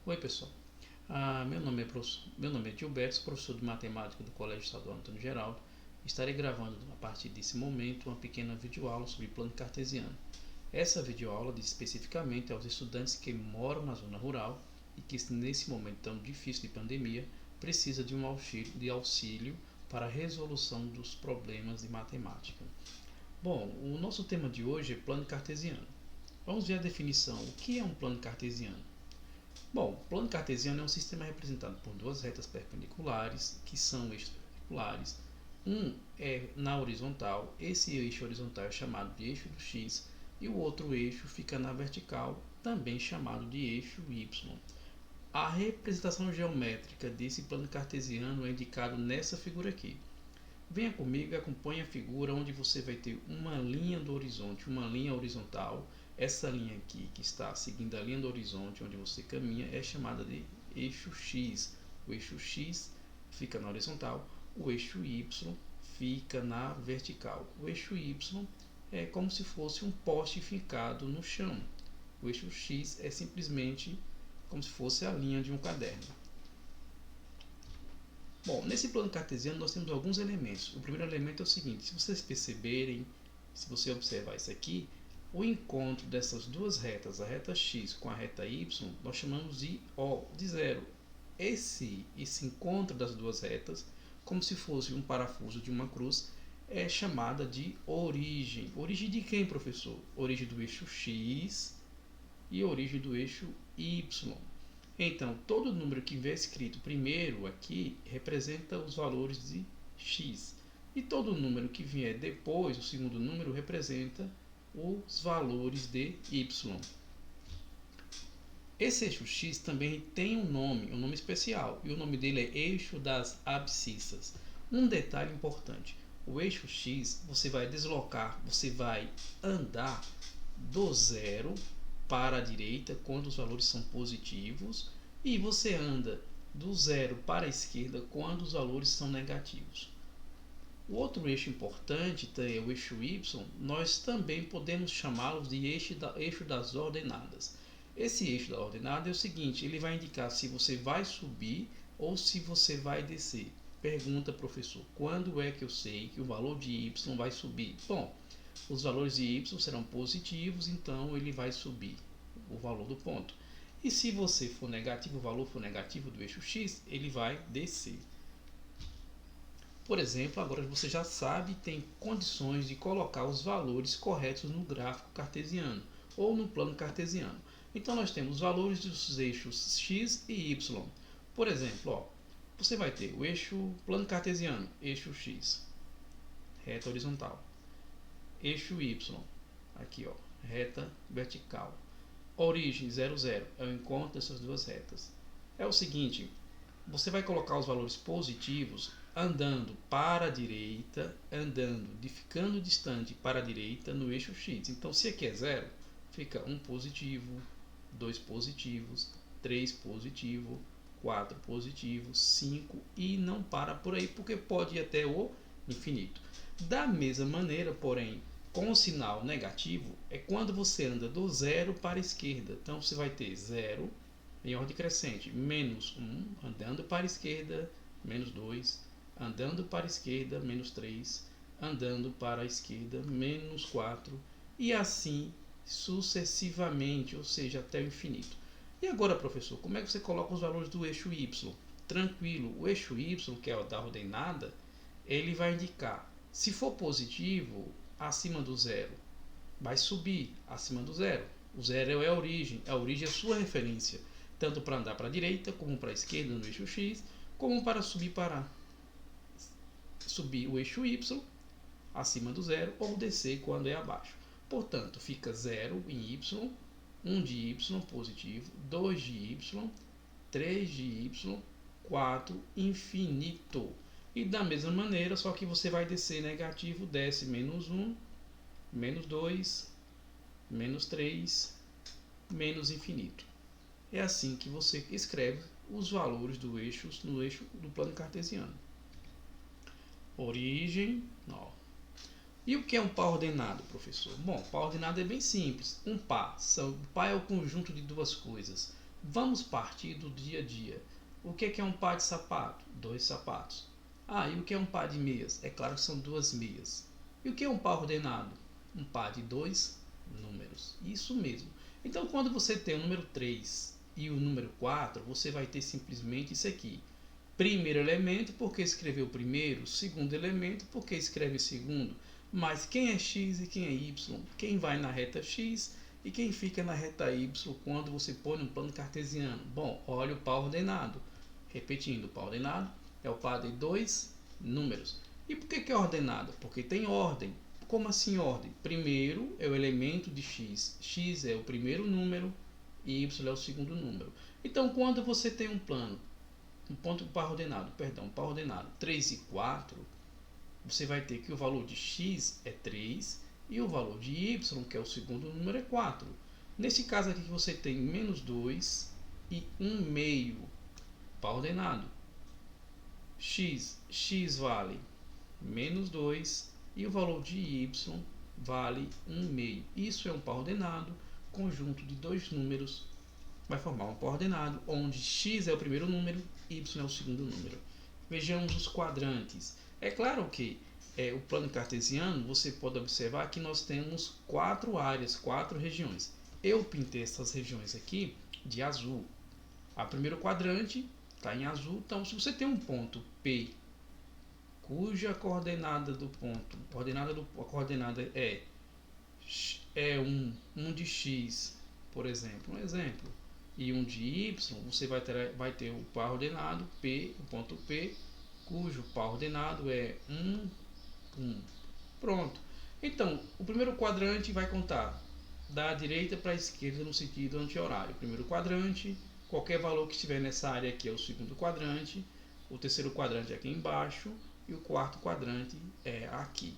Oi pessoal, meu nome é Gilberto, sou professor de matemática do Colégio Estadual Antônio Geraldo. Estarei gravando a partir desse momento uma pequena videoaula sobre plano cartesiano. Essa videoaula diz especificamente aos estudantes que moram na zona rural e que nesse momento tão difícil de pandemia precisa de um auxílio para a resolução dos problemas de matemática. Bom, o nosso tema de hoje é plano cartesiano. Vamos ver a definição. O que é um plano cartesiano? Bom, o plano cartesiano é um sistema representado por duas retas perpendiculares, que são eixos perpendiculares. Um é na horizontal, esse eixo horizontal é chamado de eixo do x, e o outro eixo fica na vertical, também chamado de eixo y. A representação geométrica desse plano cartesiano é indicado nessa figura aqui. Venha comigo e acompanhe a figura onde você vai ter uma linha do horizonte, uma linha horizontal. Essa linha aqui que está seguindo a linha do horizonte onde você caminha é chamada de eixo X. O eixo X fica na horizontal, o eixo Y fica na vertical. O eixo Y é como se fosse um poste fincado no chão. O eixo X é simplesmente como se fosse a linha de um caderno. Bom, nesse plano cartesiano nós temos alguns elementos. O primeiro elemento é o seguinte: se vocês perceberem, se você observar isso aqui, o encontro dessas duas retas, a reta x com a reta y, nós chamamos de O, de zero. Esse encontro das duas retas, como se fosse um parafuso de uma cruz, é chamada de origem. Origem de quem, professor? Origem do eixo x e origem do eixo y. Então, todo número que vier escrito primeiro aqui representa os valores de x. E todo número que vier depois, o segundo número, representa os valores de y. Esse eixo x também tem um nome especial, e o nome dele é eixo das abscissas. Um detalhe importante: o eixo x você vai deslocar, você vai andar do zero para a direita quando os valores são positivos, e você anda do zero para a esquerda quando os valores são negativos. O outro eixo importante é o eixo y. Nós também podemos chamá-lo de eixo das ordenadas. Esse eixo da ordenada é o seguinte: ele vai indicar se você vai subir ou se você vai descer. Pergunta, professor: quando é que eu sei que o valor de y vai subir? Bom, os valores de y serão positivos, então ele vai subir o valor do ponto. E se você for negativo, o valor for negativo do eixo x, ele vai descer. Por exemplo, agora você já sabe, tem condições de colocar os valores corretos no gráfico cartesiano ou no plano cartesiano. Então nós temos os valores dos eixos x e y. Por exemplo, você vai ter o eixo plano cartesiano, eixo x, reta horizontal. Eixo y, aqui reta vertical. Origem 0, 0 é o encontro dessas duas retas. É o seguinte: você vai colocar os valores positivos andando para a direita, ficando distante para a direita no eixo x. Então, se aqui é 0, fica 1 positivo, 2 positivos, 3 positivo, 4 positivo, 5 e não para por aí, porque pode ir até o infinito. Da mesma maneira, porém, com o sinal negativo, é quando você anda do zero para a esquerda. Então, você vai ter 0 em ordem crescente, menos 1, andando para a esquerda, menos 2, andando para a esquerda, menos 3, andando para a esquerda, menos 4, e assim sucessivamente, ou seja, até o infinito. E agora, professor, como é que você coloca os valores do eixo y? Tranquilo, o eixo y, que é o da ordenada, ele vai indicar, se for positivo, acima do zero, vai subir acima do zero. O zero é a origem é a sua referência, tanto para andar para a direita, como para a esquerda no eixo x, como para subir o eixo y acima do zero ou descer quando é abaixo. Portanto, fica 0 em y, 1 de y positivo, 2 de y, 3 de y, 4 infinito. E da mesma maneira, só que você vai descer negativo, desce menos 1, menos 2, menos 3, menos infinito. É assim que você escreve os valores do eixo no eixo do plano cartesiano. Origem, ó. E o que é um par ordenado, professor? Bom, par ordenado é bem simples. Um par é o conjunto de duas coisas. Vamos partir do dia a dia. O que é um par de sapato? 2 sapatos. E o que é um par de meias? É claro que são 2 meias. E o que é um par ordenado? Um par de 2 números. Isso mesmo. Então, quando você tem o número 3 e o número 4, você vai ter simplesmente isso aqui. Primeiro elemento, porque escreveu primeiro. Segundo elemento, porque escreve segundo. Mas quem é x e quem é y? Quem vai na reta x e quem fica na reta y quando você põe um plano cartesiano? Bom, olha o par ordenado. Repetindo, o par ordenado é o par de 2 números. E por que é ordenado? Porque tem ordem. Como assim ordem? Primeiro é o elemento de x. X é o primeiro número e y é o segundo número. Então, quando você tem um plano, par ordenado 3 e 4, você vai ter que o valor de x é 3 e o valor de y, que é o segundo número, é 4. Nesse caso aqui você tem menos 2 e 1 meio, par ordenado. X vale menos 2 e o valor de y vale 1 meio. Isso é um par ordenado, conjunto de dois números vai formar um par ordenado, onde x é o primeiro número, y é o segundo número. Vejamos os quadrantes. É claro que o plano cartesiano, você pode observar que nós temos 4 áreas, 4 regiões. Eu pintei essas regiões aqui de azul. A primeiro quadrante está em azul, então se você tem um ponto P, cuja coordenada do ponto, a coordenada é 1 de x, por exemplo, e um de y, você vai ter o par ordenado P, o ponto P, cujo par ordenado é 1, 1. Pronto. Então, o primeiro quadrante vai contar da direita para a esquerda no sentido anti-horário. Primeiro quadrante, qualquer valor que estiver nessa área aqui é o segundo quadrante, o terceiro quadrante é aqui embaixo e o quarto quadrante é aqui.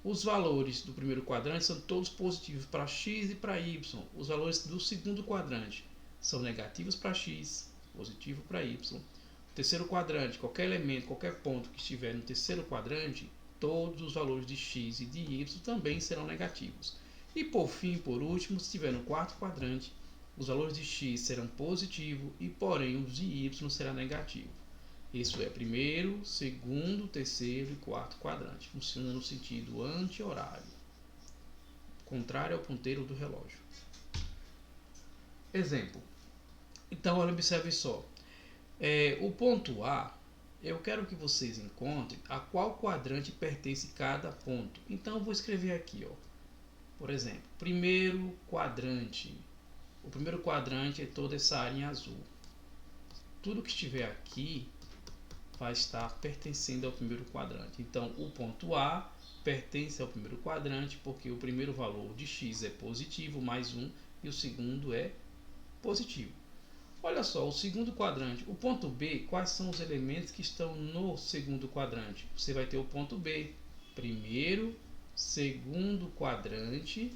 Os valores do primeiro quadrante são todos positivos para x e para y. Os valores do segundo quadrante são negativos para x, positivo para y. O terceiro quadrante, qualquer elemento, qualquer ponto que estiver no terceiro quadrante, todos os valores de x e de y também serão negativos. E por fim, por último, se estiver no quarto quadrante, os valores de x serão positivos e porém os de y serão negativos. Isso é primeiro, segundo, terceiro e quarto quadrante. Funciona no sentido anti-horário, contrário ao ponteiro do relógio. Exemplo. Então, olha, observe só. O ponto A, eu quero que vocês encontrem a qual quadrante pertence cada ponto. Então, eu vou escrever aqui, por exemplo, primeiro quadrante. O primeiro quadrante é toda essa área em azul. Tudo que estiver aqui vai estar pertencendo ao primeiro quadrante. Então, o ponto A pertence ao primeiro quadrante porque o primeiro valor de x é positivo, mais 1, e o segundo é positivo. Olha só, o segundo quadrante, o ponto B, quais são os elementos que estão no segundo quadrante? Você vai ter o ponto B, primeiro, segundo quadrante,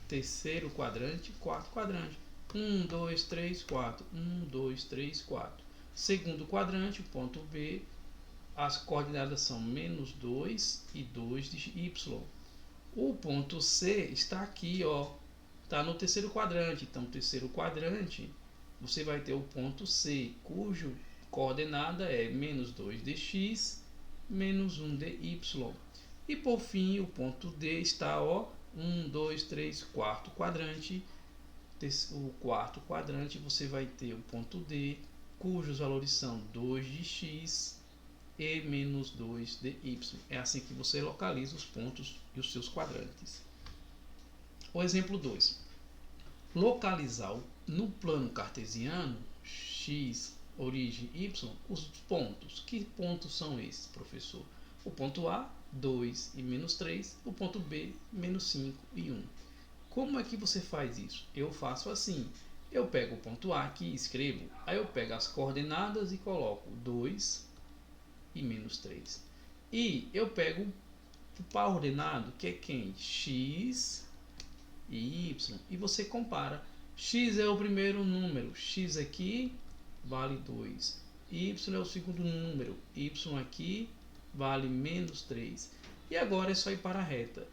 terceiro quadrante, quarto quadrante. 1, 2, 3, 4. 1, 2, 3, 4. Segundo quadrante, o ponto B, as coordenadas são menos 2 e 2 de y. O ponto C está aqui, está no terceiro quadrante. Então, no terceiro quadrante, você vai ter o ponto C, cujo coordenada é menos 2 de x, menos 1 de y. E por fim, o ponto D está, 1, 2, 3, quarto quadrante. O quarto quadrante, você vai ter o ponto D, cujos valores são 2 de x e menos 2 de y. É assim que você localiza os pontos e os seus quadrantes. O exemplo 2. Localizar no plano cartesiano x, origem, y, os pontos. Que pontos são esses, professor? O ponto A, 2 e menos 3. O ponto B, menos 5 e 1. Como é que você faz isso? Eu faço assim. Eu pego o ponto A aqui, escrevo. Aí eu pego as coordenadas e coloco 2 e menos 3. E eu pego o par ordenado, que é quem? X e y. E você compara. X é o primeiro número. X aqui vale 2. Y é o segundo número. Y aqui vale menos 3. E agora é só ir para a reta.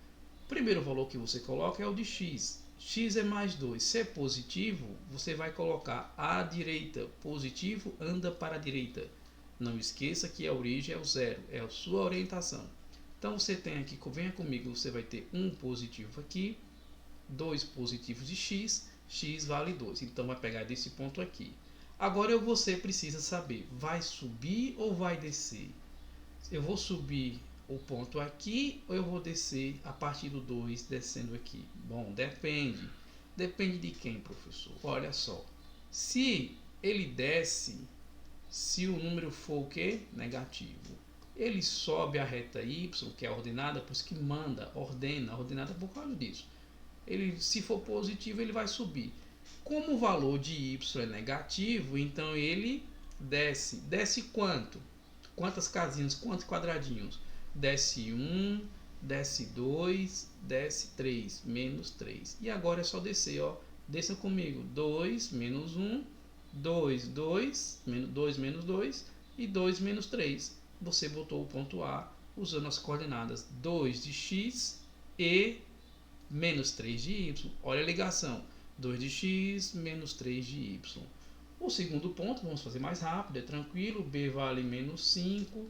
O primeiro valor que você coloca é o de x. x é mais 2. Se é positivo, você vai colocar à direita. Positivo anda para a direita. Não esqueça que a origem é o zero, é a sua orientação. Então você tem aqui, venha comigo, você vai ter um positivo aqui, 2 positivos de x, x vale 2. Então vai pegar desse ponto aqui. Agora você precisa saber, vai subir ou vai descer? Eu vou subir o ponto aqui ou eu vou descer a partir do 2 descendo aqui? Bom, depende. Depende de quem, professor? Olha só. Se ele desce, se o número for o quê? Negativo. Ele sobe a reta y, que é ordenada, por isso que ordenada por causa disso. Ele, se for positivo, ele vai subir. Como o valor de y é negativo, então ele desce. Desce quanto? Quantas casinhas, quantos quadradinhos? Desce 1, desce 2, desce 3, menos 3. E agora é só descer, ó. Desça comigo. 2 menos 1, 2, 2, 2 menos 2 e 2 menos 3. Você botou o ponto A usando as coordenadas 2 de x e menos 3 de y. Olha a ligação. 2 de x menos 3 de y. O segundo ponto, vamos fazer mais rápido, é tranquilo. B vale menos 5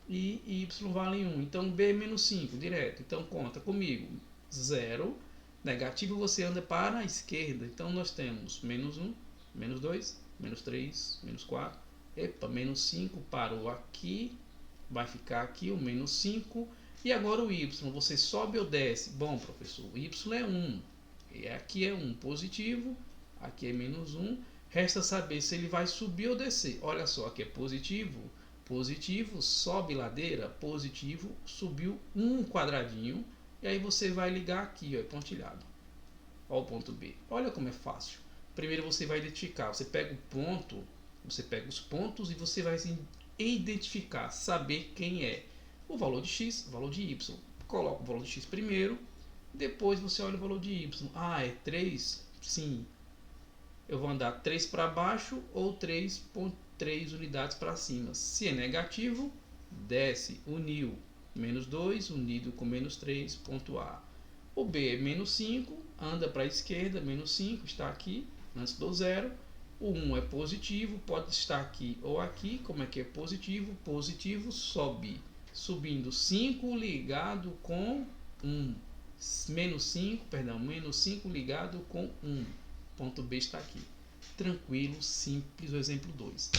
e y vale 1. Então, B é menos 5, direto. Então, conta comigo. 0. Negativo, você anda para a esquerda. Então, nós temos menos 1, menos 2, menos 3, menos 4. Epa, menos 5 parou aqui. Vai ficar aqui o menos 5. E agora o y, você sobe ou desce? Bom, professor, o y é 1. E aqui é 1 positivo, aqui é menos 1. Resta saber se ele vai subir ou descer. Olha só, aqui é positivo. Positivo, sobe ladeira. Positivo, subiu um quadradinho. E aí você vai ligar aqui, ó, pontilhado. Ó, o ponto B. Olha como é fácil. Primeiro você vai identificar. Você pega o ponto, você pega os pontos e você vai identificar, saber quem é. O valor de x, o valor de y. Coloca o valor de x primeiro. Depois você olha o valor de y. Ah, é 3? Sim. Eu vou andar 3 para baixo ou 3,3 unidades para cima. Se é negativo, desce, uniu. Menos 2, unido com menos 3, ponto A. O B é menos 5, anda para a esquerda, menos 5, está aqui, antes do zero. O 1 é positivo, pode estar aqui ou aqui. Como é que é positivo? Positivo, sobe. Subindo 5 ligado com 1. Menos 5 ligado com 1. Ponto B está aqui. Tranquilo, simples, o exemplo 2.